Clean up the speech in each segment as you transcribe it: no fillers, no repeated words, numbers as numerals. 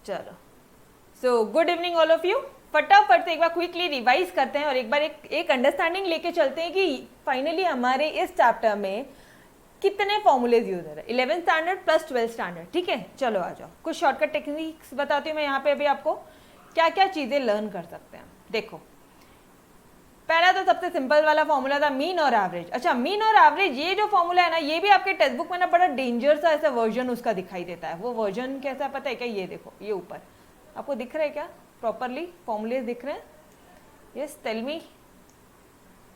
चलो, so good evening all of you. फटाफट से एक बार क्विकली रिवाइज करते हैं और एक बार एक अंडरस्टैंडिंग लेके चलते हैं कि फाइनली हमारे इस चैप्टर में कितने फॉर्मूलेज यूज हो रहे हैं, 11th standard plus 12th standard. ठीक है, चलो आ जाओ, कुछ शॉर्टकट टेक्निक्स बताती हूँ मैं यहाँ पे अभी आपको क्या क्या चीज़ें लर्न कर सकते हैं। देखो, पहला तो सबसे सिंपल वाला फॉर्मूला था मीन और एवरेज। अच्छा, मीन और एवरेज ये जो फॉर्मूला है ना, ये भी आपके टेक्स्ट बुक में ना बड़ा डेंजर सा ऐसा वर्जन उसका दिखाई देता है। वो वर्जन कैसा पता है क्या? ये देखो, ये ऊपर आपको दिख रहा है क्या प्रॉपरली? फॉर्मूलेज दिख रहे हैं? Yes, tell me.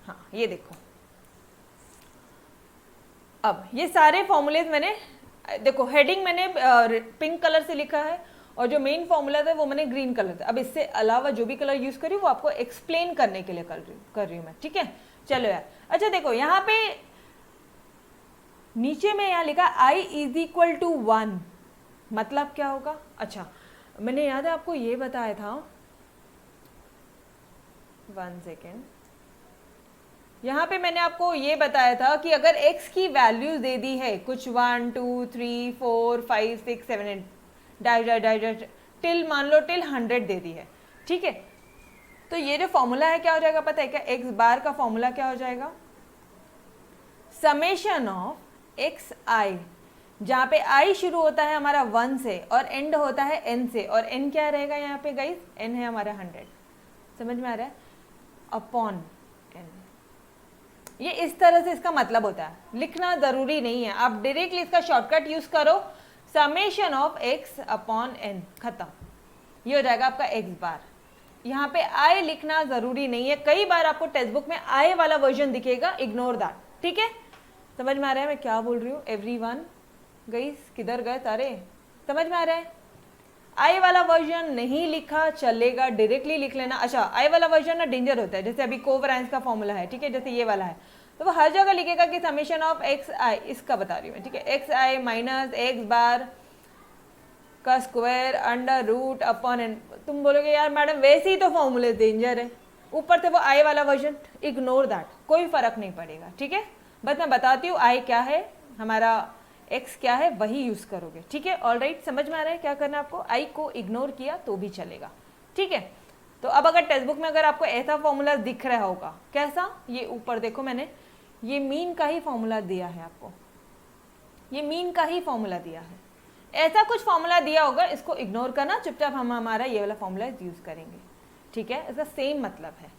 हाँ, ये देखो, अब ये सारे फॉर्मूलेज मैंने, देखो हेडिंग मैंने पिंक कलर से लिखा है और जो मेन फॉर्मूला था वो मैंने ग्रीन कलर था। अब इससे अलावा जो भी कलर यूज करी वो आपको एक्सप्लेन करने के लिए कर रही हूँ मैं। ठीक है, चलो यार। अच्छा देखो, यहाँ पे नीचे में यहाँ लिखा i इज इक्वल टू 1, मतलब क्या होगा? अच्छा, मैंने याद है आपको ये बताया था, 1 सेकेंड, यहाँ पे मैंने आपको ये बताया था कि अगर x की वैल्यूज दे दी है कुछ 1 2 3 4 5 6 7 8 डैश टिल, मान लो टिल 100 दे दी है। ठीक है, तो ये जो फॉर्मूला है क्या हो जाएगा पता है क्या? x बार का फॉर्मूला क्या हो जाएगा? समेशन ऑफ एक्स आई, जहाँ पे i शुरू होता है हमारा 1 से और एंड होता है n से, और n क्या रहेगा यहाँ पे गाइस? n है हमारा 100। समझ में आ रहा है? अपॉन n, ये इस तरह से इसका मतलब होता है। लिखना जरूरी नहीं है, आप डायरेक्टली इसका शॉर्टकट यूज करो, summation of x upon n, खत्म। ये हो जाएगा आपका x बार। यहाँ पे i लिखना जरूरी नहीं है, कई बार आपको टेक्स्ट बुक में i वाला वर्जन दिखेगा, इग्नोर दैट। ठीक है, समझ में आ रहा है मैं क्या बोल रही हूँ? एवरीवन गाइस, किधर गए सारे? समझ में आ रहा है? आई वाला वर्जन नहीं लिखा चलेगा, डायरेक्टली लिख लेना। अच्छा, आई वाला वर्जन ना डेंजर होता है, जैसे अभी कोवरेंस का फॉर्मूला है, ठीक है, जैसे ये वाला है, तो वो हर जगह लिखेगा कि समेशन ऑफ एक्स आई, इसका बता रही हूँ मैं, ठीक है, X I minus x bar का square under root upon N. तुम बोलोगे यार मैडम वैसे ही तो फॉर्मूले डेंजर है, ऊपर से वो आई वाला वर्जन, इग्नोर दैट, कोई फर्क नहीं पड़ेगा। ठीक है, बस मैं बताती हूँ आई क्या है, हमारा x क्या है, वही यूज करोगे। ठीक है, ऑलराइट, समझ में आ रहा है क्या करना है आपको? i को इग्नोर किया तो भी चलेगा। ठीक है, तो अब अगर टेक्स्ट बुक में अगर आपको ऐसा फॉर्मूला दिख रहा होगा, कैसा? ये ऊपर देखो, मैंने ये मीन का ही फॉर्मूला दिया है आपको, ये मीन का ही फॉर्मूला दिया है। ऐसा कुछ फॉर्मूला दिया होगा, इसको इग्नोर करना, चुपचाप हम हमारा ये वाला फॉर्मूला यूज करेंगे। ठीक है, इसका सेम मतलब है।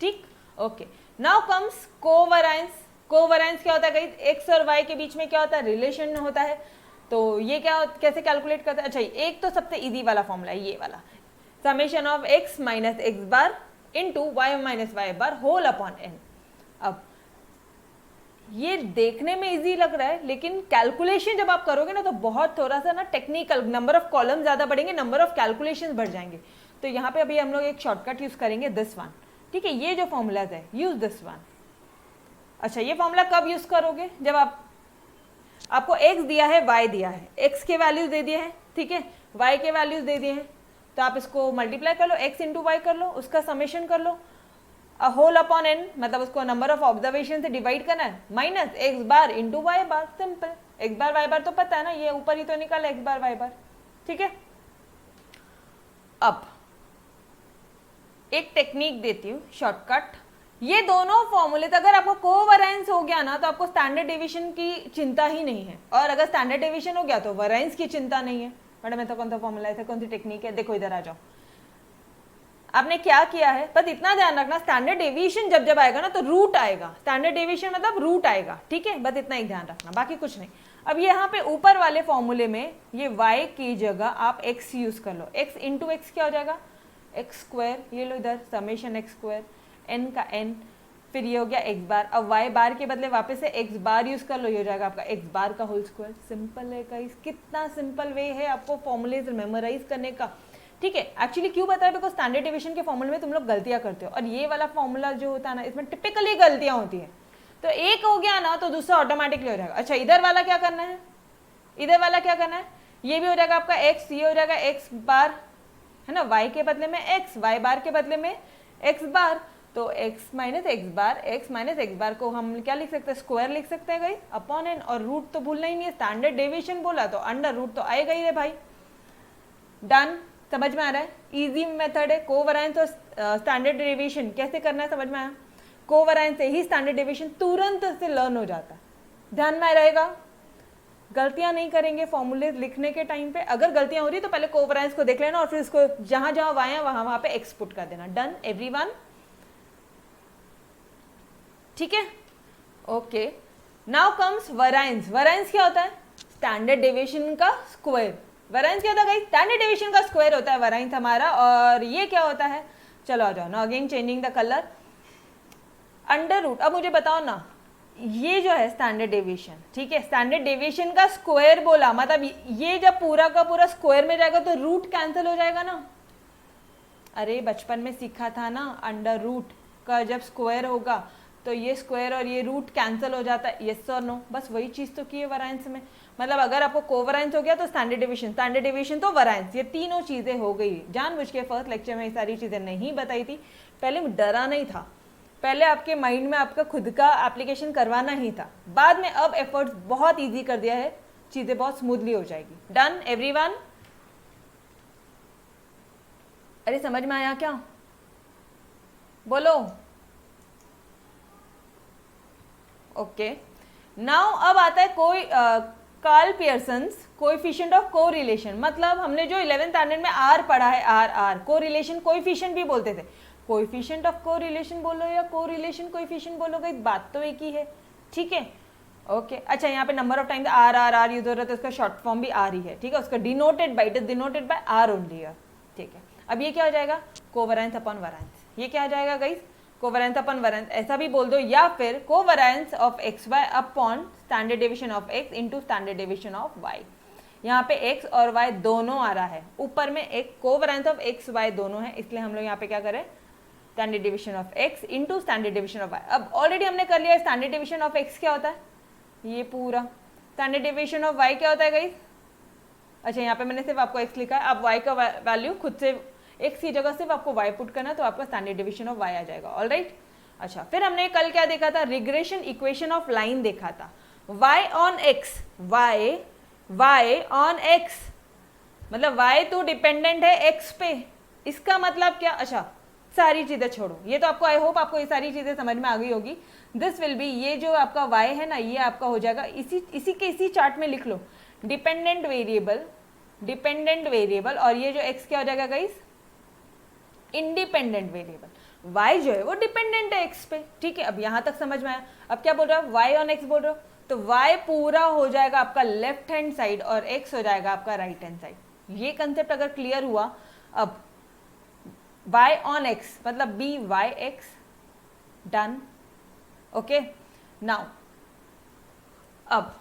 ठीक, ओके, नाउ कम्स कोवरेंस। कोवरेंस क्या होता है गाइस? एक्स और वाई के बीच में क्या होता है? रिलेशन होता है। तो ये क्या, कैसे कैलकुलेट करते हैं? अच्छा, एक तो सबसे इजी वाला फॉर्मूला है ये वाला, summation of X minus x bar into Y minus Y bar whole upon N. अब ये देखने में इजी लग रहा है, लेकिन कैलकुलेशन जब आप करोगे ना तो बहुत थोड़ा सा ना टेक्निकल, नंबर ऑफ कॉलम ज्यादा बढ़ेंगे, नंबर ऑफ कैलकुलेशन बढ़ जाएंगे। तो यहाँ पे अभी हम लोग एक शॉर्टकट यूज करेंगे, दिस वन। ठीक है, ये जो फॉर्मूलाज है, यूज दिस वन। अच्छा, ये फॉर्मूला कब यूज करोगे? जब आपको x दिया है, y दिया है, x के वैल्यूज दे दिए हैं, ठीक है, y के वैल्यूज दे दिए हैं, तो आप इसको मल्टीप्लाई कर लो, x इंटू वाई कर लो, उसका समेशन कर लो, होल अपॉन n, मतलब उसको नंबर ऑफ ऑब्जर्वेशन से डिवाइड करना है, माइनस x बार into Y bar, simple. x बार y बार तो पता है ना, ये ऊपर ही तो निकला x बार y बार। ठीक है, अब एक टेक्निक देती हूँ, शॉर्टकट। ये दोनों फॉर्मूले, अगर आपको कोवरेंस हो गया ना तो आपको स्टैंडर्ड डेविएशन की चिंता ही नहीं है, और अगर स्टैंडर्ड डेविएशन हो गया तो वैरिएंस की चिंता नहीं है। मैडम ऐसा कौन सा फॉर्मूला है, कौन सी टेक्निक है? देखो इधर आ जाओ, आपने क्या किया है, बस इतना ध्यान रखना, स्टैंडर्ड डेविएशन जब जब आएगा ना तो रूट आएगा, स्टैंडर्ड डेविएशन मतलब रूट आएगा। ठीक है, बस इतना ही ध्यान रखना, बाकी कुछ नहीं। अब यहाँ पे ऊपर वाले फॉर्मूले में ये y की जगह आप x यूज कर लो, x इंटू एक्स क्या हो जाएगा? एक्स स्क्वायर, ये लो इधर, समेशन एक्स स्क्वायर n का n, फिर ये हो गया x बार। अब y बार के बदले वापस से x बार यूज कर लो, ये हो जाएगा आपका x बार का होल स्क्वायर। सिंपल है गाइस, कितना सिंपल वे है आपको फॉर्मूलेज मेमोराइज करने का। ठीक है, एक्चुअली क्यों बताया? बिकॉज स्टैंडर्ड डेविएशन के फॉर्मूले में तुम लोग गलतियां करते हो, और ये वाला फॉर्मूला जो होता है ना, इसमें टिपिकली गलतियां होती है। तो एक हो गया ना तो दूसरा ऑटोमेटिकली हो जाएगा। अच्छा, इधर वाला क्या करना है? इधर वाला क्या करना है? ये भी हो जाएगा आपका x, ये हो जाएगा x बार, है ना, y के बदले में x, y बार के बदले में x बार, तो x माइनस एक्स बार, x माइनस एक्स बार को हम क्या लिख सकते हैं? स्क्वायर लिख सकते हैं गाइस, अपॉन n, और रूट तो भूलना ही नहीं है, स्टैंडर्ड डेविएशन बोला तो अंडर रूट तो आएगा ही रे भाई। डन, समझ में आ रहा है? इजी मेथड है। कोवेरिएंस और स्टैंडर्ड डेविएशन कैसे करना है समझ में आया? कोवेरिएंस से ही स्टैंडर्ड डेविएशन तुरंत से लर्न हो जाता है। ध्यान में रहेगा, गलतियां नहीं करेंगे फॉर्मूले लिखने के टाइम पे। अगर गलतियां हो रही तो पहले कोवेरिएंस को देख लेना और फिर इसको जहां जहां वाई है वहां वहां पे एक्स पुट कर देना। Done everyone? ठीक है, okay. Now comes variance. Variance क्या होता है? स्टैंडर्ड डेविएशन का स्क्वायर। वेरिएंस क्या होता है? स्टैंडर्ड डेविएशन का स्क्वायर होता है वेरिएंस हमारा। और ये क्या होता है? चलो आ जाओ ना, again changing the colour, under root. अब मुझे बताओ ना, ये जो है स्टैंडर्ड डेविएशन, ठीक है, स्टैंडर्ड डेविएशन का स्क्वायर बोला, मतलब ये जब पूरा का पूरा स्क्वायर में जाएगा तो रूट कैंसिल हो जाएगा ना। अरे बचपन में सीखा था ना, अंडर रूट का जब स्क्वायर होगा तो ये स्क्वायर और ये रूट कैंसिल हो जाता है। यस और नो? बस वही चीज तो की है वेरिएंस में। मतलब अगर आपको कोवेरिएंस हो गया तो स्टैंडर्ड डेविएशन तो वेरिएंस, ये तीनों चीजें हो गई। जानबूझ के फर्स्ट लेक्चर में ये सारी चीजें नहीं बताई थी, पहले डरा नहीं था, पहले आपके माइंड में आपका खुद का एप्लीकेशन करवाना ही था। बाद में अब एफर्ट्स बहुत इजी कर दिया है, चीजें बहुत स्मूथली हो जाएगी। Done everyone? अरे समझ में आया क्या? बोलो। ओके, नाउ अब आता है कोई Karl Pearson's coefficient of correlation. मतलब हमने जो 11th स्टैंडर्ड में आर पढ़ा है, आर आर कोरिलेशन कोएफिशिएंट भी बोलते थे। कोएफिशिएंट ऑफ कोरिलेशन बोलो या कोरिलेशन कोएफिशिएंट बोलो, गई बात तो एक ही है। ठीक है, ओके। अच्छा, यहाँ पे number of times R R R use हो रहा है तो उसका शॉर्ट फॉर्म भी आर ही है। ठीक है, उसका denoted by, it is denoted by R only. ठीक है, अब ये क्या हो जाएगा? Covariance upon variance. ये क्या आ जाएगा गाइस? कोवेरिएंस अपॉन वेरिएंस, ऐसा भी बोल दो, या फिर covariance of x Y upon standard deviation of X into standard deviation of Y. यहाँ पे एक्स और वाई दोनों आ रहा है, ऊपर में एक कोवेरिएंस ऑफ एक्स वाई दोनों है, इसलिए हम लोग यहाँ पे क्या करें? Standard deviation of X into standard deviation of Y. अब ऑलरेडी हमने कर लिया स्टैंडर्ड डेविएशन ऑफ एक्स क्या होता है, ये पूरा। स्टैंडर्ड डेविएशन ऑफ वाई क्या होता है गाइस? अच्छा, यहाँ पे मैंने सिर्फ आपको एक्स लिखा है, आप वाई का वैल्यू खुद से एक्स की जगह सिर्फ आपको वाई पुट करना, तो आपका स्टैंडर्ड डेविएशन ऑफ वाई आ जाएगा। ऑलराइट। अच्छा, फिर हमने कल क्या देखा था? रिग्रेशन इक्वेशन ऑफ लाइन देखा था। y on x, y on x, मतलब y तो डिपेंडेंट है x पे। इसका मतलब क्या? अच्छा, सारी चीजें छोड़ो, ये तो आपको, आई होप आपको ये सारी चीजें समझ में आ गई होगी। दिस विल बी, ये जो आपका y है ना, ये आपका हो जाएगा, इसी चार्ट में लिख लो, डिपेंडेंट वेरिएबल, और ये जो x क्या हो जाएगा गाइस? Independent variable. y जो है वो डिपेंडेंट है x पे। ठीक है, अब यहां तक समझ में आया। अब क्या बोल रहा है? y ऑन x बोल रहे हो, तो y पूरा हो जाएगा आपका लेफ्ट हैंड साइड और x हो जाएगा आपका राइट हैंड साइड। ये कंसेप्ट अगर क्लियर हुआ, अब y ऑन x मतलब b y x। Done, okay. Now अब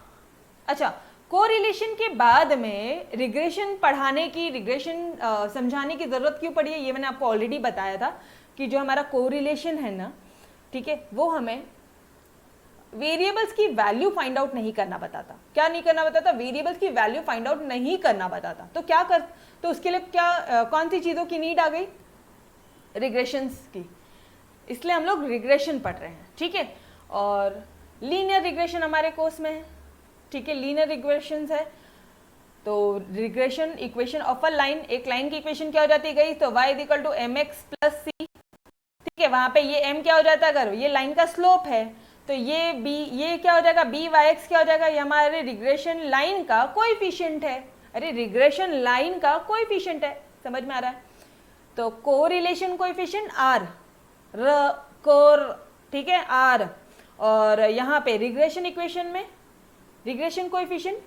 अच्छा, कोरिलेशन के बाद में रिग्रेशन पढ़ाने की, रिग्रेशन समझाने की जरूरत क्यों पड़ी है, ये मैंने आपको ऑलरेडी बताया था कि जो हमारा कोरिलेशन है ना, ठीक है, वो हमें वेरिएबल्स की वैल्यू फाइंड आउट नहीं करना बताता। क्या नहीं करना बताता? वेरिएबल्स की वैल्यू फाइंड आउट नहीं करना बताता। तो क्या कर, तो उसके लिए क्या कौन सी चीजों की नीड आ गई? रिग्रेशंस की। इसलिए हम लोग रिग्रेशन पढ़ रहे हैं। ठीक है, और लीनियर रिग्रेशन हमारे कोर्स में है। ठीक है, लीनियर रिग्रेशन है, तो regression equation of a line, एक लाइन की इक्वेशन क्या हो जाती है गई? तो y is equal to mx plus c। ठीक है, वहां पे ये m क्या हो जाता है? अगर ये लाइन का स्लोप है तो ये b, ये क्या हो जाएगा? by(x) क्या हो जाएगा? ये हमारे रिग्रेशन लाइन का कोएफिशिएंट है। अरे रिग्रेशन लाइन का कोएफिशिएंट है, समझ में आ रहा है? तो कोरिलेशन कोएफिशिएंट r, ठीक है, r, और यहाँ पे रिग्रेशन इक्वेशन में रिग्रेशन कोएफिशिएंट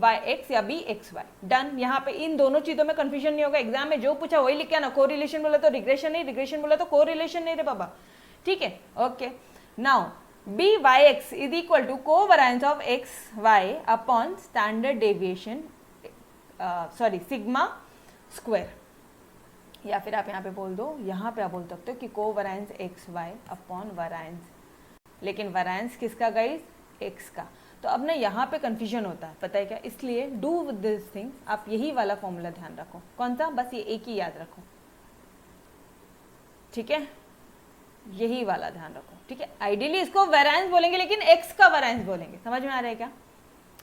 by(x) या bxy। डन। यहाँ पे इन दोनों चीजों में कंफ्यूजन नहीं होगा, एग्जाम में जो पूछा वही लिख के आना। कोरिलेशन बोला तो रिग्रेशन नहीं, रिग्रेशन बोला तो कोरिलेशन नहीं रे बाबा। ठीक है, okay. Now by(x) is equal to covariance of x Y upon standard deviation, sorry sigma square, या फिर आप यहाँ पे बोल दो, यहाँ पे आप बोल सकते हो कि covariance X Y upon variance, लेकिन वेरिएंस किसका गाइस? एक्स का। तो अब ना यहाँ पे कंफ्यूजन होता है, पता है क्या? इसलिए डू विद दिस थिंग, आप यही वाला फॉर्मूला ध्यान रखो। कौन सा? बस ये एक ही याद रखो। ठीक है, यही वाला ध्यान रखो। ठीक है, आइडियली इसको वेरिएंस बोलेंगे लेकिन एक्स का वेरिएंस बोलेंगे। समझ में आ रहा है क्या?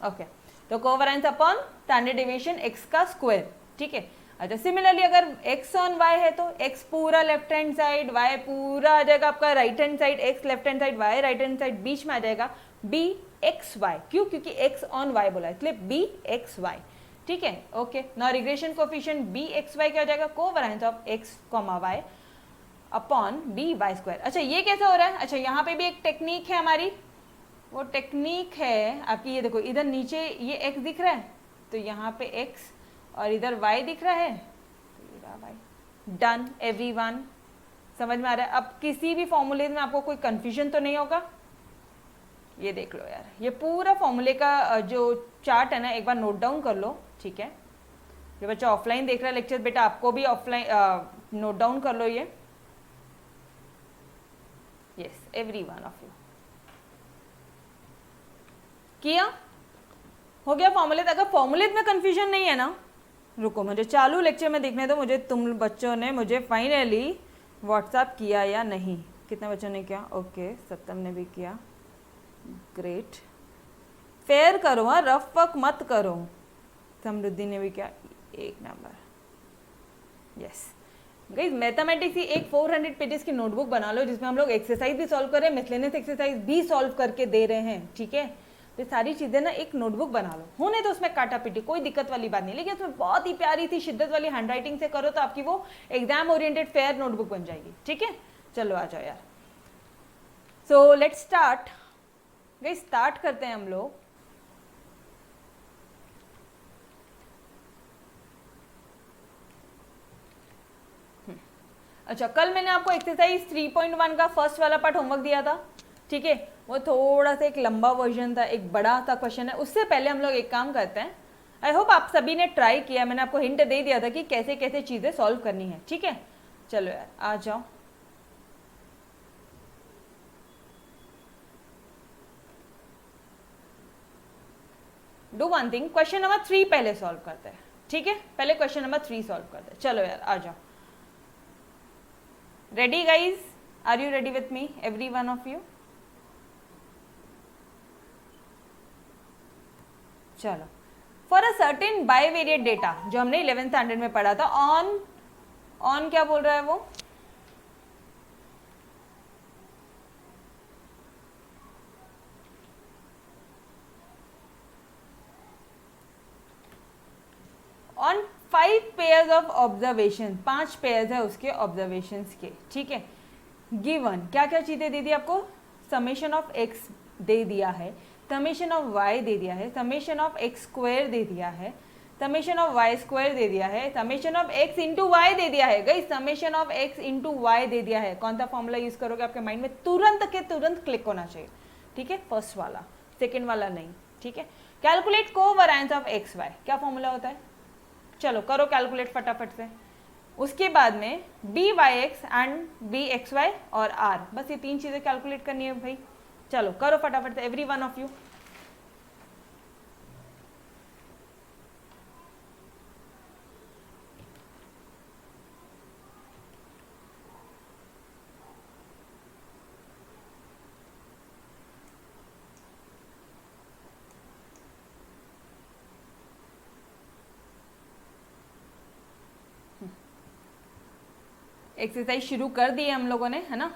ओके, तो covariance upon standard deviation X का स्क्वायर। ठीक है, अच्छा सिमिलरली अगर x ऑन y है तो x पूरा लेफ्ट हैंड साइड, y पूरा आ जाएगा आपका right hand side, x left hand side, y right hand side, बीच में आ जाएगा b x y। क्यों? क्योंकि x ऑन y बोला है, इसलिए b x y। ठीक है, okay. Now regression coefficient b x y क्या हो जाएगा? Covariance of x, y upon b y square. अच्छा ये कैसे हो रहा है? अच्छा यहाँ पे भी एक टेक्निक है हमारी, वो टेक्निक है आपकी, ये देखो इधर नीचे ये x दिख रहा है तो यहाँ पे x और इधर y दिख रहा है, डन एवरीवन। समझ में आ रहा है? अब किसी भी फॉर्मूले में आपको कोई कंफ्यूजन तो नहीं होगा। ये देख लो यार, ये पूरा फॉर्मूले का जो चार्ट है ना एक बार नोट डाउन कर लो। ठीक है, जो बच्चा ऑफलाइन देख रहा है लेक्चर, बेटा आपको भी ऑफलाइन नोट डाउन कर लो ये। Yes every one of you किया हो गया फॉर्मूले। अगर फॉर्मूले में कंफ्यूजन नहीं है ना, रुको मुझे चालू लेक्चर में देखने दो मुझे तुम बच्चों ने मुझे फाइनली व्हाट्सएप किया या नहीं। कितने बच्चों ने किया? ओके, सत्यम ने भी किया, ग्रेट। फेयर करो, हाँ रफ वर्क मत करो। समृद्धि ने भी किया, 1 नंबर। यस गाइस, मैथमेटिक्स की एक 400 पेजेस की नोटबुक बना लो जिसमें हम लोग एक्सरसाइज भी सॉल्व कर रहे हैं, मिसलेनियस एक्सरसाइज भी सॉल्व करके दे रहे हैं। ठीक है, तो सारी चीजें ना एक नोटबुक बना लो। होने तो उसमें काटा पीटी, कोई दिक्कत वाली बात नहीं, लेकिन उसमें बहुत ही प्यारी सी शिद्दत वाली हैंडराइटिंग से करो तो आपकी वो एग्जाम ओरिएंटेड फेयर नोटबुक बन जाएगी। ठीक है, चलो आ जाओ यार। So let's start guys, start करते हैं हम लोग। अच्छा, कल मैंने आपको एक्सरसाइज 3.1 का फर्स्ट वाला पार्ट होमवर्क दिया था। ठीक है, वो थोड़ा सा एक लंबा वर्जन था, एक बड़ा सा क्वेश्चन है। उससे पहले हम लोग एक काम करते हैं, आई होप आप सभी ने ट्राई किया, मैंने आपको हिंट दे दिया था कि कैसे कैसे चीजें सॉल्व करनी है। ठीक है, चलो यार आ जाओ। Do one thing, question number 3 पहले सॉल्व करते हैं। ठीक है, पहले क्वेश्चन नंबर 3 सॉल्व करते हैं। चलो यार आ जाओ। Ready guys, are you ready with me every one of you? चलो, for a certain bivariate data, जो हमने 11th स्टैंडर्ड में पढ़ा था, ऑन क्या बोल रहा है वो? On 5 pairs of observation, 5 pairs है उसके ऑब्जर्वेशंस के। ठीक है, गिवन क्या क्या चीजें दे दी आपको? समेशन ऑफ एक्स दे दिया है, समेशन ऑफ वाई दे दिया है, समेशन ऑफ एक्स स्क्वायर दे दिया है, समेशन ऑफ वाई स्क्वायर दे दिया है, summation of X into why they दिया है। Guys summation of X into why they दिया है। कौन सा फॉर्मूला यूज करोगे? आपके माइंड में तुरंत के तुरंत क्लिक होना चाहिए। ठीक है, फर्स्ट वाला, सेकेंड वाला नहीं। ठीक है, calculate covariance of x Y, क्या फॉर्मूला होता है? चलो करो कैलकुलेट फटाफट से। उसके बाद में B Y X and B X Y और आर, बस ये 3 चीजें कैलकुलेट करनी है भाई। चलो करो फटाफट से every one of you. Exercise शुरू कर दी है हम लोगों ने, है ना?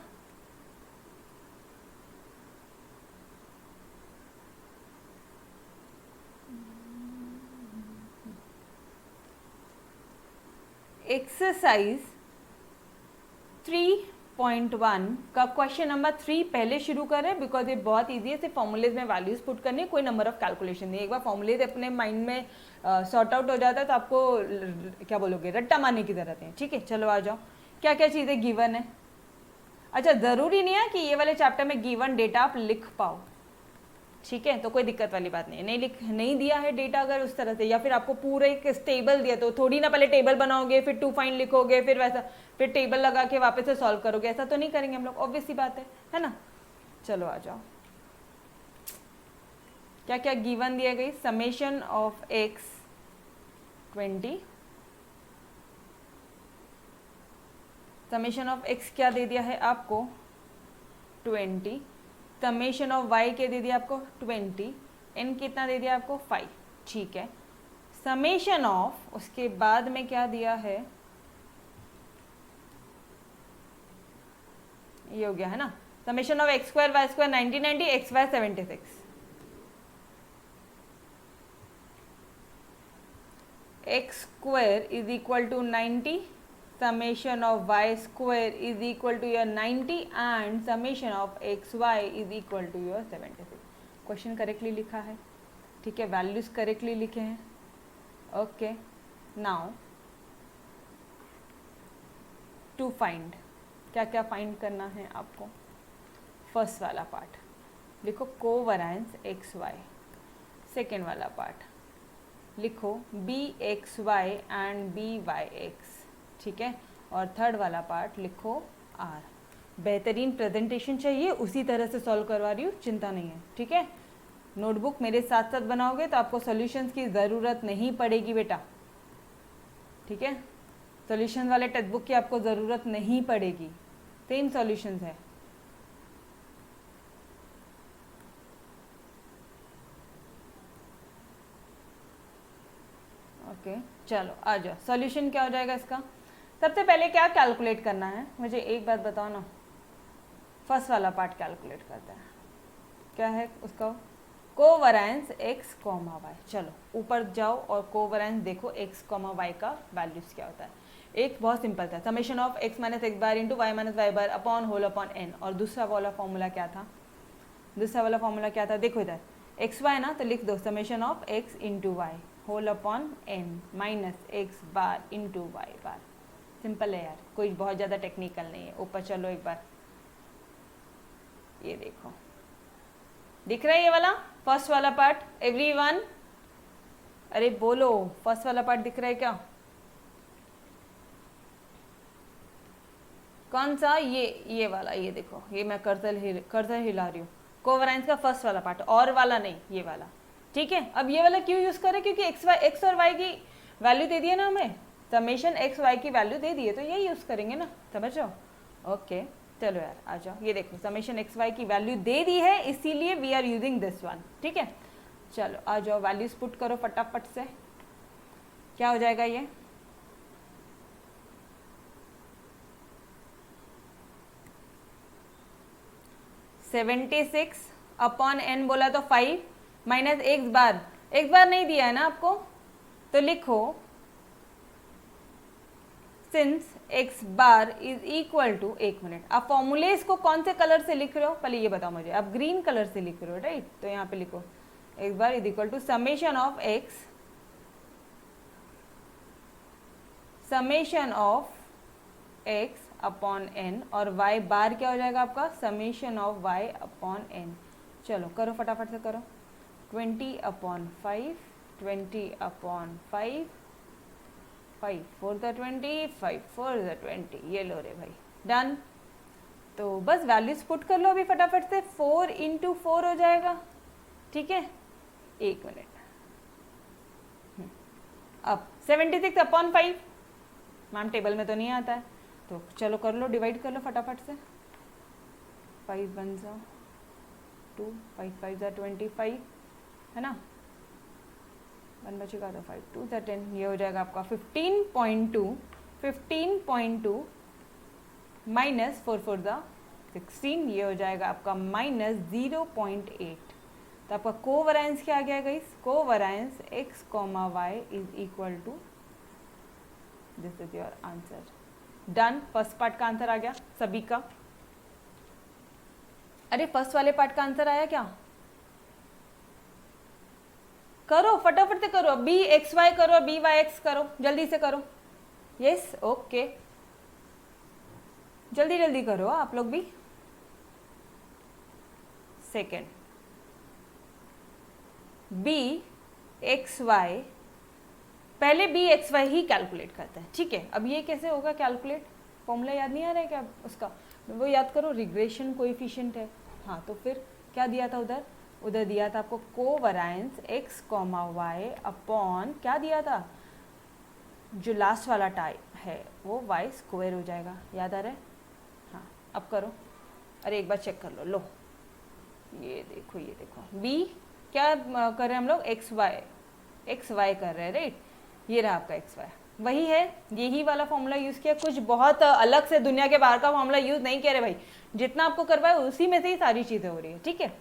एक्सरसाइज 3.1 का क्वेश्चन नंबर 3 पहले शुरू करें, बिकॉज ये बहुत इजी है। सिर्फ फॉर्मूलेज में वैल्यूज पुट करनी है, कोई नंबर ऑफ कैलकुलेशन नहीं। एक बार फॉर्मूलेज अपने माइंड में सॉर्ट आउट हो जाता है तो आपको क्या बोलोगे, रट्टा मारने की जरूरत है। ठीक है, चलो आ जाओ। क्या क्या चीजें गिवन है? अच्छा, जरूरी नहीं है कि ये वाले चैप्टर में गिवन डेटा आप लिख पाओ। ठीक है, तो कोई दिक्कत वाली बात नहीं है। नहीं दिया है डेटा अगर उस तरह से, या फिर आपको पूरा एक टेबल दिया तो थोड़ी ना पहले टेबल बनाओगे, फिर टू फाइंड लिखोगे, फिर वैसा फिर टेबल लगा के वापस से सॉल्व करोगे, ऐसा तो नहीं करेंगे हम लोग, ऑब्वियस सी बात है ना? चलो आ जाओ। क्या क्या गिवन दिया गई? Summation of x 20, summation of x क्या दे दिया है आपको? 20, समेशन ऑफ वाई के दे दिया आपको 20, एन कितना दे दिया आपको? 5। ठीक है, समेशन ऑफ, उसके बाद में क्या दिया है, ये हो गया है ना, summation of X square Y square 90 X Y 76, X square is equal to 90, summation of y square is equal to your 90 and summation of xy is equal to your 76. Question correctly लिखा है, ठीक है, values correctly लिखे हैं. Okay, now to find, क्या क्या find करना है आपको. फर्स्ट वाला पार्ट लिखो कोवैरियंस एक्स वाई. सेकेंड वाला पार्ट लिखो B X Y and B Y X, ठीक है. और थर्ड वाला पार्ट लिखो आर. बेहतरीन प्रेजेंटेशन चाहिए, उसी तरह से सॉल्व करवा रही हूँ, चिंता नहीं है, ठीक है. नोटबुक मेरे साथ साथ बनाओगे तो आपको सॉल्यूशंस की ज़रूरत नहीं पड़ेगी बेटा, ठीक है. सॉल्यूशन वाले टेक्स्ट बुक की आपको ज़रूरत नहीं पड़ेगी, सेम सॉल्यूशंस है. ओके चलो आ जाओ. सॉल्यूशन क्या हो जाएगा इसका. सबसे पहले क्या कैलकुलेट करना है, मुझे एक बात बताओ ना. फर्स्ट वाला पार्ट कैलकुलेट करते हैं, क्या है उसका, कोवैरियंस एक्स कॉमा वाई. चलो ऊपर जाओ और कोवैरियंस देखो एक्स कॉमा वाई का वैल्यूज क्या होता है. एक बहुत सिंपल था, summation of X minus x bar into Y minus Y bar upon whole upon N. और दूसरा वाला फॉर्मूला क्या था, दूसरा वाला फॉर्मूला क्या था, देखो इधर एक्स वाई ना, तो लिख दो summation of X into Y whole upon N minus x bar into Y bar. Simple है यार, कोई बहुत ज़्यादा टेक्निकल नहीं है. ऊपर चलो एक बार, ये देखो दिख रहा है ये वाला फर्स्ट वाला पार्ट. एवरीवन अरे बोलो, फर्स्ट वाला पार्ट दिख रहा है क्या, कौन सा, ये वाला, ये देखो, ये मैं कर्सर हिला रही हूँ. कोवैरियंस का फर्स्ट वाला पार्ट, और वाला नहीं, ये वाला, ठीक है. अब ये वाला क्यों यूज करें, क्योंकि एक्स और वाई की वैल्यू दे दिए ना हमें, समेशन एक्स वाई की वैल्यू दे दिए, तो यही यूज करेंगे ना, समझो. ओके चलो यार आ जाओ, ये देखो समेशन एक्स वाई की वैल्यू दे दी है, इसीलिए we are using this one, ठीक है. चलो आ जाओ, वैल्यूज पुट करो फटाफट से. क्या हो जाएगा ये, सेवेंटी सिक्स अपॉन एन बोला तो 5 माइनस एक्स बार नहीं दिया है ना आपको, तो लिखो since X bar is equal to, एक मिनट, आप फॉर्मूलेस को कौन से कलर से लिख रहे हो पहले ये बताओ मुझे. आप ग्रीन कलर से लिख रहे हो राइट, तो यहाँ पे लिखो X bar is equal to summation of X upon N, और वाई बार क्या हो जाएगा आपका, summation of Y upon N. चलो करो फटाफट से करो. 20 अपॉन 5, 20 अपॉन 5, 5 4 द 20, 5 4 द 20, ये लो रे भाई, डन. तो बस वैल्यूज पुट कर लो अभी फटाफट से. 4 इंटू 4 हो जाएगा, ठीक है. एक मिनट, अब 76 अपॉन 5, मैम टेबल में तो नहीं आता है, तो चलो कर लो, डिवाइड कर लो फटाफट से. 5 1 2, 5 5 25 है ना, 1 बचेगा तो 5 2 10, ये हो जाएगा आपका 15.2 माइनस 4 4 16, ये हो जाएगा आपका माइनस 0.8. तो आपका कोवैरियंस क्या आ गया guys, covariance x comma y is equal to, this is your answer. Done. First part का आंसर आ गया सभी का. अरे फर्स्ट वाले पार्ट का आंसर आया क्या, करो फटाफट से करो. बी एक्स वाई करो, बी वाई एक्स करो, जल्दी से करो. यस ओके, जल्दी जल्दी करो आप लोग भी. सेकेंड बी एक्स वाई, पहले बी एक्स वाई ही कैलकुलेट करते हैं, ठीक है. अब ये कैसे होगा कैलकुलेट, फॉर्मूला याद नहीं आ रहा है क्या उसका, वो याद करो, रिग्रेशन कोएफिशिएंट है. हाँ तो फिर क्या दिया था उधर दिया था आपको कोवैरियंस एक्स कॉमा वाई अपॉन, क्या दिया था, जो लास्ट वाला टाइप है वो वाई स्क्वायर हो जाएगा, याद आ रहा है. हाँ अब करो, अरे एक बार चेक कर लो. ये देखो बी क्या कर रहे हैं हम लोग, एक्स वाई एक्स वाई कर रहे हैं, राइट। ये रहा आपका एक्स वाई, वही है, यही वाला फॉर्मूला यूज़ किया, कुछ बहुत अलग से दुनिया के बाहर का फॉर्मूला यूज़ नहीं किया रे भाई, जितना आपको करवाए उसी में से ही सारी चीज़ें हो रही है, ठीक है।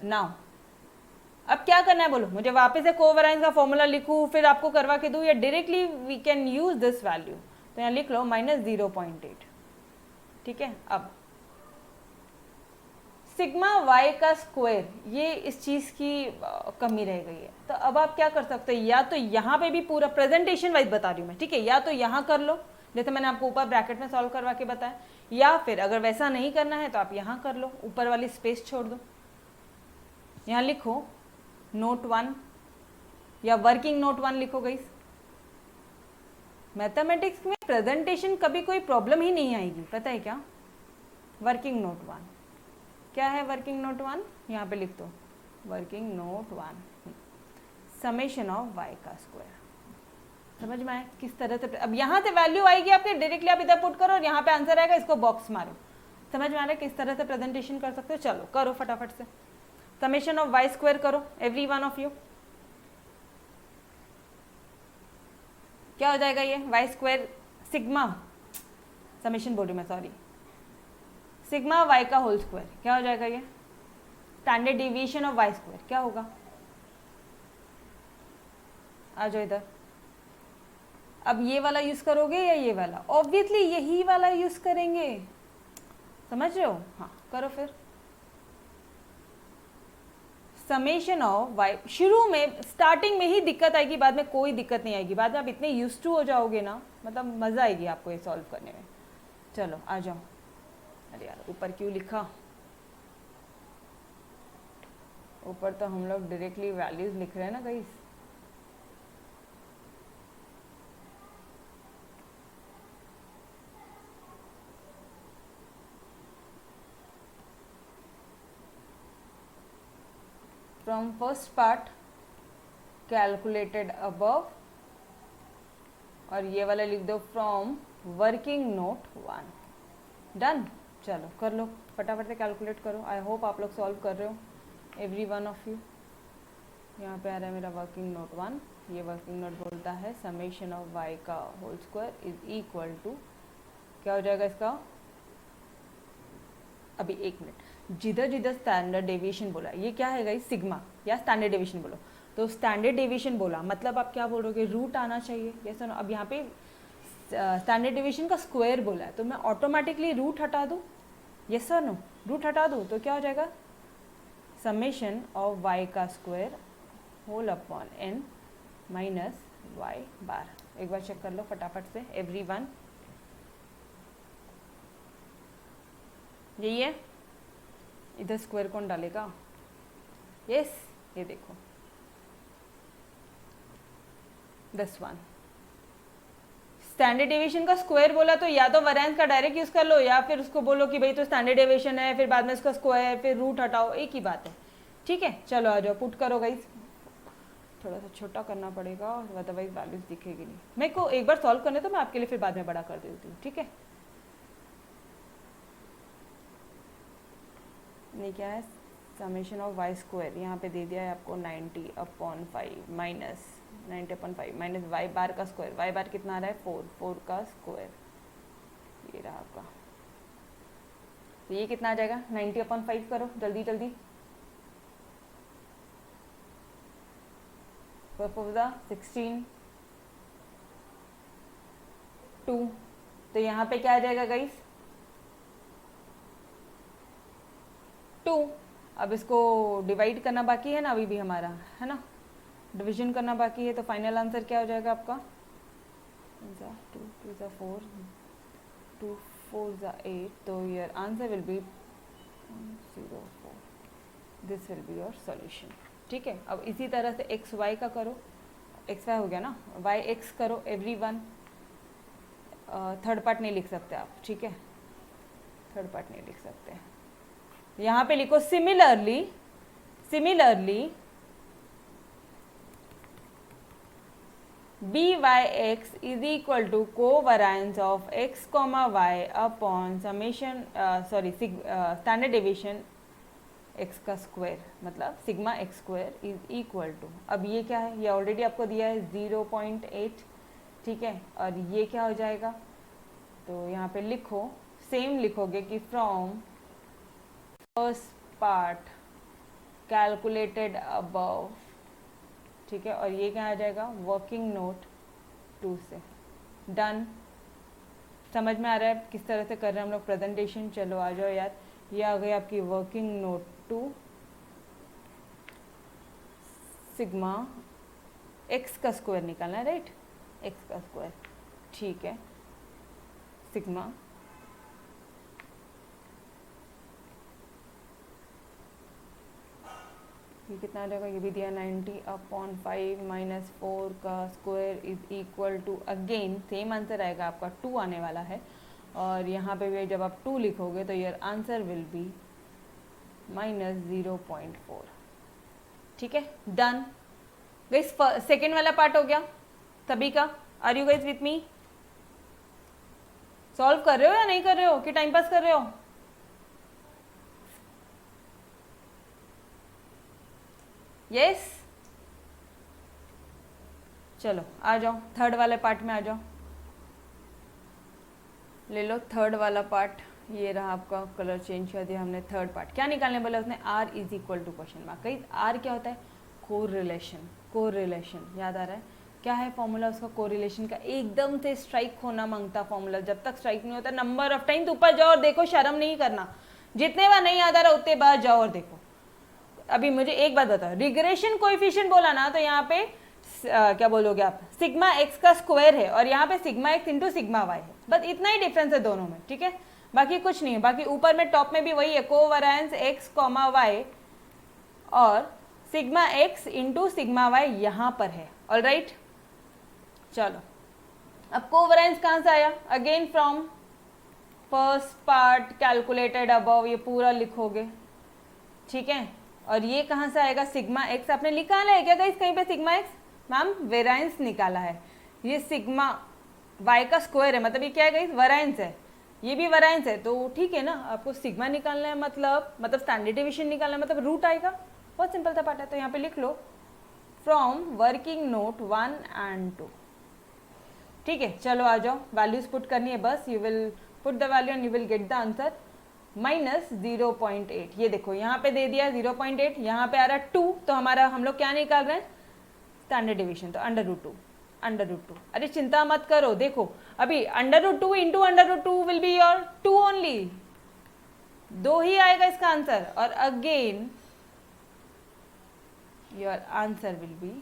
नाउ अब क्या करना है बोलो, मुझे वापस से कोवेरिएंस का फॉर्मूला लिखूँ फिर आपको करवा के दूँ, या directly we can use this value. तो यहाँ लिख लो -0.8, ठीक है। अब सिग्मा वाई का स्क्वायर, ये इस चीज़ की कमी रह गई है, तो अब आप क्या कर सकते हो, या तो यहाँ पे भी पूरा प्रेजेंटेशन वाइज बता रही हूँ मैं, ठीक है, या तो यहाँ कर लो जैसे मैंने आपको ऊपर ब्रैकेट में सॉल्व करवा के बताया, या फिर अगर वैसा नहीं करना है तो आप यहाँ कर लो, ऊपर वाली स्पेस छोड़ दो, यहाँ लिखो नोट 1 या वर्किंग नोट 1 लिखो गाइस। मैथमेटिक्स में प्रेजेंटेशन कभी कोई प्रॉब्लम ही नहीं आएगी, पता है क्या। वर्किंग नोट 1 क्या है, वर्किंग नोट 1 यहाँ पे लिख दो, working note 1 summation of Y का स्क्वायर। समझ में आया किस तरह से, अब यहाँ से वैल्यू आएगी आपके, डायरेक्टली आप इधर पुट करो और यहाँ पे आंसर आएगा, इसको बॉक्स मारो। समझ में आ रहा है किस तरह से प्रेजेंटेशन कर सकते हो। चलो करो फटाफट से, समेशन ऑफ वाई स्क्वायर करो एवरी वन ऑफ यू। क्या हो जाएगा ये, वाई स्क्वायर सिग्मा, समेशन बोल रही मैं, सॉरी, सिग्मा वाई का होल स्क्वायर क्या हो जाएगा, ये standard deviation of Y square क्या होगा। आ जाओ इधर, अब ये वाला यूज करोगे या ये वाला, ऑब्वियसली यही वाला यूज करेंगे, समझ रहे हो। हाँ करो फिर, समेशन ऑफ वाई, शुरू में स्टार्टिंग में ही दिक्कत आएगी, बाद में कोई दिक्कत नहीं आएगी, बाद में आप इतने यूज टू हो जाओगे ना, मतलब मजा आएगी आपको ये सॉल्व करने में। चलो आ जाओ, अरे यार ऊपर क्यों लिखा, ऊपर तो हम लोग डायरेक्टली वैल्यूज लिख रहे हैं ना guys. From first part calculated above, और ये वाला लिख दो फ्रॉम वर्किंग नोट 1। डन, चलो कर लो फटाफट से, कैलकुलेट करो। आई होप आप लोग सॉल्व कर रहे हो एवरी वन ऑफ यू। यहाँ पे आ रहा है मेरा वर्किंग नोट 1, ये वर्किंग नोट बोलता है समेशन ऑफ वाई का whole square is equal to, क्या हो जाएगा इसका, अभी एक मिनट, जिधर जिधर स्टैंडर्ड डेविएशन बोला, ये क्या है गाइस, सिग्मा या स्टैंडर्ड डेविएशन बोलो, तो स्टैंडर्ड डेविएशन बोला मतलब आप क्या बोलोगे, रूट आना चाहिए, यस नो। अब यहाँ पे स्टैंडर्ड डेविएशन का स्क्वायर बोला है, तो मैं ऑटोमेटिकली रूट हटा दूँ, यस सर नो, रूट हटा दूँ तो क्या हो जाएगा, समेशन ऑफ वाई का square whole upon n minus Y bar. एक बार चेक कर लो फटाफट से एवरी वन, यही है, इधर स्क्वायर कौन डालेगा, यस ये देखो दिस वन, स्टैंडर्ड डेविएशन का स्क्वायर बोला तो या तो वेरिएंस का डायरेक्ट यूज कर लो, या फिर उसको बोलो कि भाई तो स्टैंडर्ड डेविएशन है, फिर बाद में इसका स्क्वायर, फिर रूट हटाओ, एक ही बात है, ठीक है। चलो आ जाओ, पुट करो गाइस, थोड़ा सा छोटा करना पड़ेगा अदरवाइज वैल्यूज दिखेगी नहीं। मेरे को एक बार सॉल्व करने तो मैं आपके लिए फिर बाद में बड़ा कर देती हूँ, ठीक है। नहीं क्या है, समेशन ऑफ वाई स्क्वायर यहाँ पे दे दिया है आपको 90/5 माइनस 90/5 माइनस वाई बार का स्क्वायर, वाई बार कितना आ रहा है 4 का स्क्वायर, ये रहा आपका, तो ये कितना आ जाएगा 90/5 करो जल्दी जल्दी, 16 2, तो यहाँ पे क्या आ जाएगा गाइस 2। अब इसको डिवाइड करना बाकी है ना अभी भी हमारा, है ना, डिवीजन करना बाकी है, तो फाइनल आंसर क्या हो जाएगा आपका 2 2 4 2 4 8, तो your answer will be 0 4, this will be your solution, ठीक है। अब इसी तरह से एक्स वाई का करो, एक्स वाई हो गया ना, वाई एक्स करो एवरी वन, थर्ड पार्ट नहीं लिख सकते आप, ठीक है, थर्ड पार्ट नहीं लिख सकते, यहाँ पे लिखो similarly B Y X is equal to covariance of X comma Y upon summation, sorry standard deviation X का स्क्वायर, मतलब sigma X square is equal to, अब ये क्या है, ये ऑलरेडी आपको दिया है 0.8, ठीक है, और ये क्या हो जाएगा, तो यहाँ पे लिखो, सेम लिखोगे कि from first part calculated above, ठीक है, और ये क्या आ जाएगा, वर्किंग नोट 2 से। डन। समझ में आ रहा है किस तरह से कर रहे हैं हम लोग प्रेजेंटेशन। चलो आ जाओ यार, ये आ गई आपकी वर्किंग नोट 2, सिग्मा एक्स का स्क्वायर निकालना है, राइट, एक्स का स्क्वायर, ठीक है, सिग्मा ये कितना आ जाएगा, ये भी दिया 90/5 माइनस 4 का square is equal to, again same answer आएगा आपका 2 आने वाला है, और यहाँ पे भी जब आप 2 लिखोगे तो योर आंसर विल बी -0.4, ठीक है, डन। गाइस सेकेंड वाला पार्ट हो गया सभी का। Are you guys with me? Solve कर रहे हो या नहीं कर रहे हो, कि टाइम पास कर रहे हो? यस चलो आ जाओ थर्ड वाले पार्ट में आ जाओ, ले लो थर्ड वाला पार्ट, ये रहा आपका, कलर चेंज कर दिया हमने। थर्ड पार्ट क्या निकालने बोला उसने, R is equal to question mark. कहीं आर क्या होता है, कोरिलेशन, कोरिलेशन याद आ रहा है, क्या है फॉर्मूला उसका, कोरिलेशन का, एकदम से स्ट्राइक होना मांगता फॉर्मूला, जब तक स्ट्राइक नहीं होता नंबर ऑफ टाइम तो ऊपर जाओ और देखो, शर्म नहीं करना, जितने बार नहीं याद आ रहा उतने बार जाओ और देखो। अभी मुझे एक बात बताओ, रिग्रेशन कोएफिशिएंट बोला ना, तो यहाँ पे क्या बोलोगे आप, सिग्मा एक्स का स्क्वायर है और यहाँ पे sigma X into sigma Y है, बस इतना ही डिफरेंस है दोनों में, ठीक है, बाकी कुछ नहीं है। बाकी ऊपर में टॉप में भी वही है, कोवेरिएंस एक्स कॉमा वाई और sigma X into sigma Y यहाँ पर है, ऑलराइट। चलो अब कोवेरिएंस कहाँ से आया, again from first part calculated above, ये पूरा लिखोगे, ठीक है, और ये कहाँ से आएगा, सिग्मा एक्स आपने निकाला है क्या गाइस कहीं पे, सिग्मा एक्स मैम वेरिएंस निकाला है, ये सिग्मा वाई का स्क्वायर है, मतलब ये क्या है गाइस, वेरिएंस है, ये भी वेरिएंस है, तो ठीक है ना, आपको सिग्मा निकालना है, मतलब स्टैंडर्ड डेविएशन निकालना है, मतलब रूट आएगा, बहुत सिंपल सा पार्ट है। तो यहाँ पे लिख लो फ्रॉम वर्किंग नोट 1 and 2, ठीक है। चलो आ जाओ, वैल्यूज पुट करनी है बस, you will put the value and you will get the answer, -0.8, ये देखो यहाँ पे दे दिया 0.8, यहाँ पे आ रहा 2, तो हमारा हम लोग क्या निकाल रहे हैं, स्टैंडर्ड डेविएशन, तो √2, अरे चिंता मत करो, देखो अभी √2 into √2 will be your 2 only, 2 ही आएगा इसका आंसर, और again your answer will be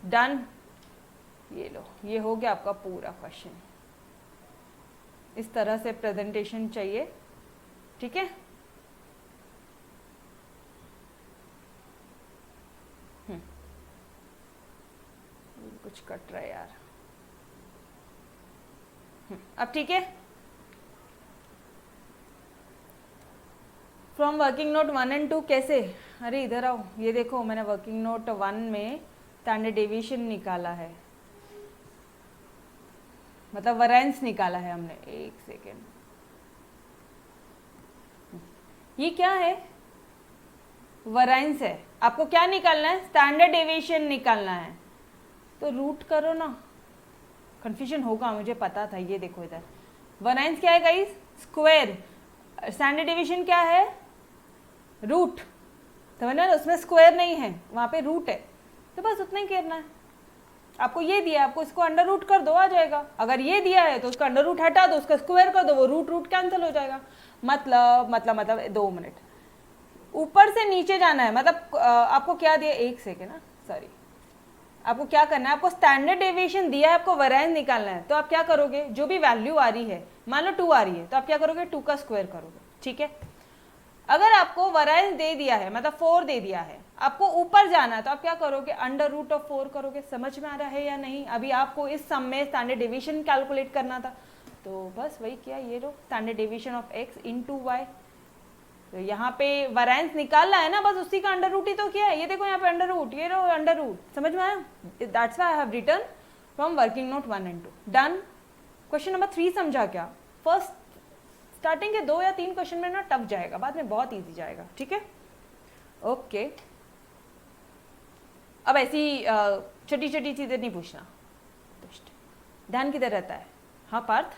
done. ये लो, ये हो गया आपका पूरा क्वेश्चन, इस तरह से प्रेजेंटेशन चाहिए, ठीक है। कुछ कट रहा है यार, अब ठीक है। फ्रॉम वर्किंग नोट 1 and 2 कैसे, अरे इधर आओ, ये देखो मैंने वर्किंग नोट 1 में स्टैंडर्ड डेविएशन निकाला है, मतलब वेरिएंस निकाला है हमने, एक सेकेंड, ये क्या है, वेरिएंस है, आपको क्या निकालना है, स्टैंडर्ड डेविएशन निकालना है, तो रूट करो ना, कंफ्यूजन होगा मुझे पता था। ये देखो इधर वेरिएंस क्या है गाइस, स्क्वायर, स्टैंडर्ड डेविएशन क्या है, रूट, समझना, उसमें स्क्वायर नहीं है, वहां पे रूट है, तो बस उतना ही करना है। आपको ये दिया है, आपको इसको अंडर रूट कर दो, आ जाएगा, अगर ये दिया है तो उसका अंडर रूट हटा दो, उसका स्क्वायर कर दो, वो रूट कैंसिल हो जाएगा, मतलब 2 मिनट ऊपर से नीचे जाना है, मतलब आपको क्या दिया, एक सेकेंड ना, सॉरी, आपको क्या करना है, आपको स्टैंडर्ड डेविएशन दिया है, आपको वेरिएंस निकालना है, तो आप क्या करोगे, जो भी वैल्यू आ रही है, मान लो 2 आ रही है, तो आप क्या करोगे, 2 का स्क्वायर करोगे, ठीक है। अगर आपको वेरिएंस दे दिया है, मतलब 4 दे दिया है, आपको ऊपर जाना है, तो आप क्या करोगे, √4 करोगे। समझ में आ रहा है या नहीं? अभी आपको इस सम में स्टैंडर्ड डेविएशन कैलकुलेट करना था, तो बस वही किया, ये लो standard deviation of x into y, तो यहाँ पे वेरिएंस निकालना है ना, बस उसी का अंडर रूट ही तो किया है, ये देखो यहाँ पे अंडर रूट, ये लो अंडर रूट, समझ में आया, that's why I have written from working note 1 and 2, done. Question number 3 समझा क्या, फर्स्ट स्टार्टिंग के 2 या 3 क्वेश्चन में ना टफ जाएगा, बाद में बहुत ईजी जाएगा, ठीक है। ओके, अब ऐसी छोटी छोटी चीजें नहीं पूछना, ध्यान किधर रहता है। हाँ पार्थ,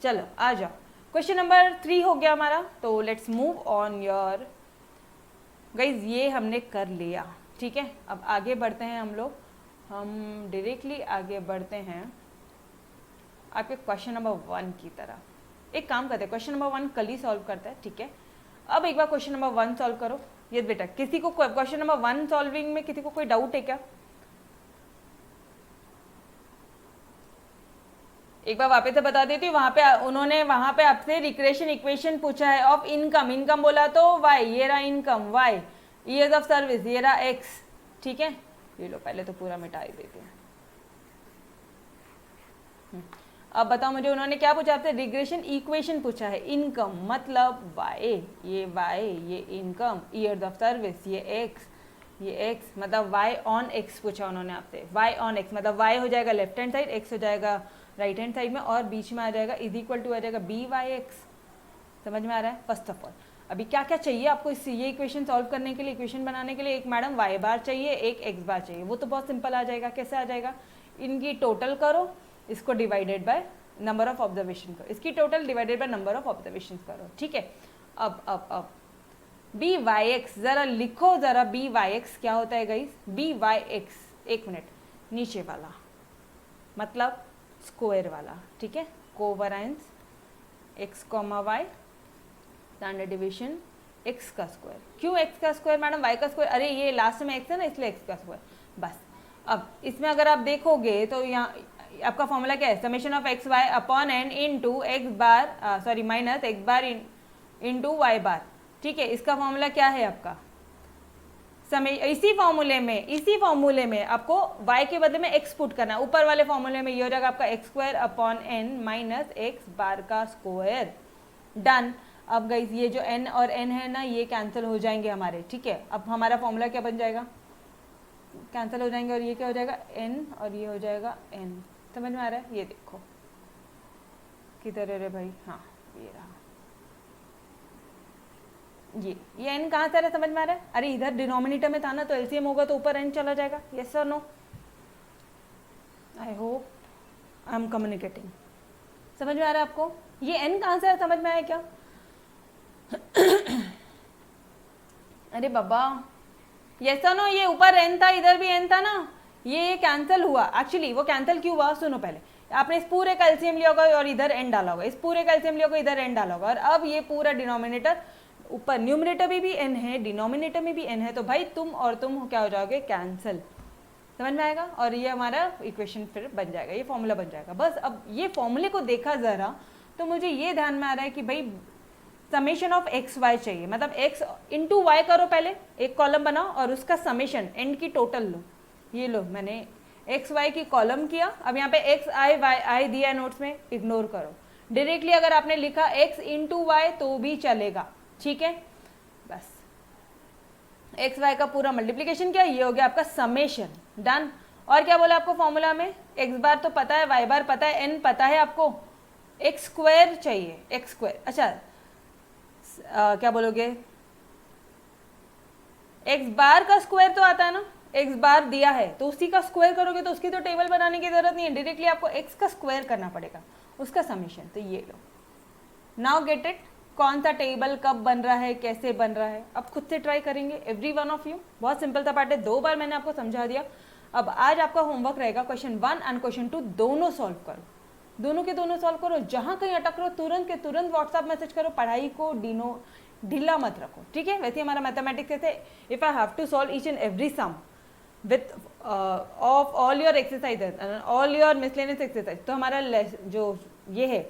चलो आ जाओ। क्वेश्चन नंबर 3 हो गया हमारा, तो let's move on your guys, ये हमने कर लिया, ठीक है। अब आगे बढ़ते हैं हम लोग, हम डायरेक्टली आगे बढ़ते हैं आपके क्वेश्चन नंबर 1 की तरह। एक काम करते हैं, क्वेश्चन नंबर 1 कल ही सॉल्व करते हैं, ठीक है। अब एक बार क्वेश्चन नंबर 1 सॉल्व करो। ये बेटा, किसी को क्वेश्चन नंबर 1 सॉल्विंग में किसी को कोई डाउट है क्या? एक बार वापस से बता देती हूँ, उन्होंने वहां पे आपसे रिक्रेशन इक्वेशन पूछा है ऑफ इनकम। इनकम बोला तो वाई, ये रहा income Y, years of service ये रहा एक्स, ठीक है। ये लो पहले तो पूरा मिटा ही देते हैं। अब बताओ मुझे, उन्होंने क्या पूछा आपसे? रिग्रेशन इक्वेशन पूछा है। इनकम मतलब वाई, ये इनकम, ईयर्स ऑफ सर्विस ये एक्स मतलब वाई ऑन एक्स पूछा उन्होंने आपसे। वाई ऑन एक्स मतलब वाई हो जाएगा लेफ्ट हैंड साइड, एक्स हो जाएगा राइट हैंड साइड में, और बीच में आ जाएगा इज इक्वल टू आ जाएगा बी वाई एक्स। समझ में आ रहा है? फर्स्ट ऑफ ऑल अभी क्या क्या चाहिए आपको ये इक्वेशन सॉल्व करने के लिए, इक्वेशन बनाने के लिए? एक मैडम वाई बार चाहिए, एक एक्स बार चाहिए। वो तो बहुत सिंपल आ जाएगा। कैसे आ जाएगा? इनकी टोटल करो, इसको divided by number of observation करो, इसकी total divided by number of observation करो, ठीक है। अब बी वाई एक्स जरा लिखो, जरा बी वाई एक्स क्या होता है गाइस? बी वाई एक्स, एक मिनट, नीचे वाला मतलब स्क्वायर वाला, ठीक है। Covariance X comma Y, standard division X का स्क्वायर। क्यों एक्स का स्क्वायर मैडम? वाई का स्क्वायर, अरे ये लास्ट में एक्स है ना, इसलिए एक्स का स्क्वायर बस। अब इसमें अगर आप देखोगे तो यहाँ आपका फॉर्मूला क्या है? Summation of x Y upon n into x bar, sorry minus x bar into Y bar, ठीक है। इसका फॉर्मूला क्या है आपका? इसी फॉर्मूले में आपको y के बदले में x पुट करना है। ऊपर वाले फॉर्मूले में ये हो जाएगा आपका x square upon N minus x bar का स्क्वायर। डन। अब गाइस ये जो n और n है ना, ये कैंसिल हो जाएंगे हमारे, ठीक है। अब हमारा फॉर्मूला क्या बन जाएगा? कैंसिल हो जाएंगे, और ये क्या हो जाएगा? n और ये हो जाएगा n। समझ में आ रहा है? ये देखो किधर है रे भाई? हाँ ये रहा, ये n कहाँ से आ रहा है? समझ में आ रहा है? अरे इधर डिनोमिनेटर में था ना, तो एलसीएम होगा तो ऊपर n चला जाएगा। यस और no? I hope I am communicating. समझ में आ रहा है आपको? ये n कहाँ से आया? समझ में आया क्या? अरे बाबा, यस और नो? ये ऊपर n था, इधर भी n था ना, ये कैंसिल हुआ। एक्चुअली वो कैंसिल क्यों हुआ? सुनो, पहले आपने इस पूरे का एलसीएम लिया होगा और इधर n डाला होगा, इस पूरे का एलसीएम लिया होगा, इधर n डाला होगा, और अब ये पूरा डिनोमिनेटर, ऊपर न्यूमरेटर में भी n है, डिनोमिनेटर में भी n है, तो भाई तुम और तुम क्या हो जाओगे? कैंसिल। समझ में आएगा? और ये हमारा इक्वेशन फिर बन जाएगा, ये फॉर्मूला बन जाएगा। बस अब ये फॉर्मूले को देखा जरा तो मुझे ये ध्यान में आ रहा है कि भाई समेशन ऑफ एक्स वाई चाहिए, मतलब एक्स इंटू वाई करो, पहले एक कॉलम बनाओ और उसका समेशन एन की टोटल लो। ये लो, मैंने एक्स वाई की कॉलम किया। अब यहाँ पे एक्स आई वाई आई दिया है नोट्स में, इग्नोर करो। डायरेक्टली अगर आपने लिखा एक्स इंटू वाई तो भी चलेगा, ठीक है। बस एक्स वाई का पूरा मल्टीप्लीकेशन किया, ये हो गया आपका समेशन। डन। और क्या बोला आपको फॉर्मूला में? एक्स बार तो पता है, वाई बार पता है, एन पता है आपको, एक्स स्क्वायर चाहिए, एक्स स्क्वायर। अच्छा क्या बोलोगे? एक्स बार का स्क्वायर तो आता है ना, एक्स बार दिया है तो उसी का स्क्वायर करोगे, तो उसकी तो टेबल बनाने की जरूरत नहीं है, डायरेक्टली आपको एक्स का स्क्वायर करना पड़ेगा, उसका समेशन। तो ये लो, नाउ गेट इट। कौन सा टेबल कब बन रहा है, कैसे बन रहा है, अब खुद से ट्राई करेंगे एवरी वन ऑफ यू। बहुत सिंपल सा पार्ट है, 2 बार मैंने आपको समझा दिया। अब आज आपका होमवर्क रहेगा क्वेश्चन 1 एंड क्वेश्चन 2 दोनों सॉल्व करो, दोनों के दोनों सॉल्व करो। जहां कहीं अटक रहो तुरंत के तुरंत व्हाट्सएप मैसेज करो, पढ़ाई को ढीला मत रखो, ठीक है। वैसे हमारा मैथमेटिक्स ऐसे, if I have to solve each and every sum with of all your exercises and all your miscellaneous exercise, तो हमारा जो ये है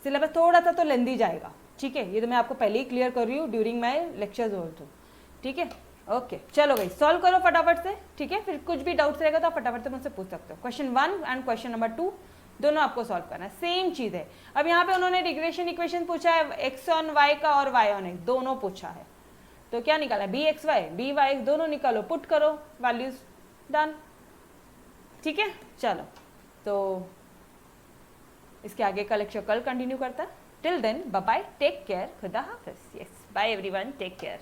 सिलेबस थोड़ा सा तो लेंदी जाएगा, ठीक है। ये तो मैं आपको पहले ही क्लियर कर रही हूँ ड्यूरिंग माई लेक्चर्स ऑल्सो, ठीक है। ओके चलो भाई सॉल्व करो फटाफट से, ठीक है। फिर कुछ भी डाउट्स रहेगा तो आप फटाफट से मुझसे पूछ सकते हो। क्वेश्चन 1 एंड क्वेश्चन नंबर 2 दोनों आपको सॉल्व करना है, सेम चीज है। अब यहाँ पे उन्होंने रिग्रेशन इक्वेशन पूछा है, एक्स ऑन वाई का और वाई ऑन एक्स दोनों पूछा है, तो क्या निकाला? B X Y B Y X दोनों निकालो, पुट करो वैल्यूज, डन, ठीक है। चलो तो इसके आगे का लेक्चर कल कंटिन्यू करता है। Till then bye bye, take care, खुदा हाफिज। Yes, bye everyone, take care.